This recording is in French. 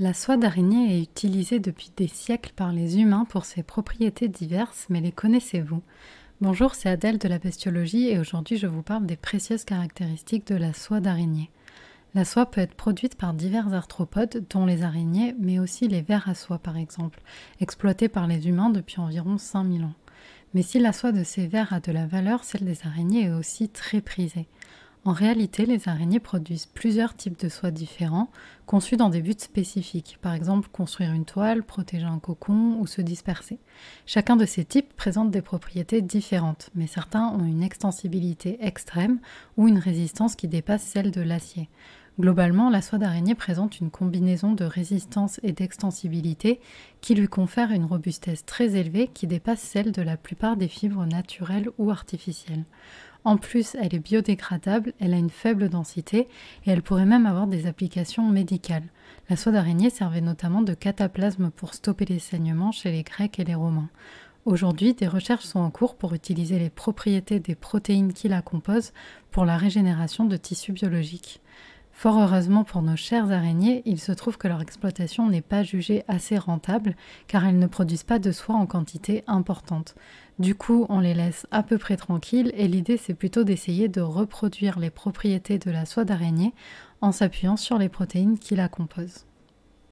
La soie d'araignée est utilisée depuis des siècles par les humains pour ses propriétés diverses, mais les connaissez-vous? Bonjour, c'est Adèle de la bestiologie et aujourd'hui je vous parle des précieuses caractéristiques de la soie d'araignée. La soie peut être produite par divers arthropodes, dont les araignées, mais aussi les vers à soie par exemple, exploités par les humains depuis environ 5000 ans. Mais si la soie de ces vers a de la valeur, celle des araignées est aussi très prisée. En réalité, les araignées produisent plusieurs types de soie différents, conçus dans des buts spécifiques, par exemple construire une toile, protéger un cocon ou se disperser. Chacun de ces types présente des propriétés différentes, mais certains ont une extensibilité extrême ou une résistance qui dépasse celle de l'acier. Globalement, la soie d'araignée présente une combinaison de résistance et d'extensibilité qui lui confère une robustesse très élevée qui dépasse celle de la plupart des fibres naturelles ou artificielles. En plus, elle est biodégradable, elle a une faible densité et elle pourrait même avoir des applications médicales. La soie d'araignée servait notamment de cataplasme pour stopper les saignements chez les Grecs et les Romains. Aujourd'hui, des recherches sont en cours pour utiliser les propriétés des protéines qui la composent pour la régénération de tissus biologiques. Fort heureusement pour nos chères araignées, il se trouve que leur exploitation n'est pas jugée assez rentable car elles ne produisent pas de soie en quantité importante. Du coup, on les laisse à peu près tranquilles et l'idée c'est plutôt d'essayer de reproduire les propriétés de la soie d'araignée en s'appuyant sur les protéines qui la composent.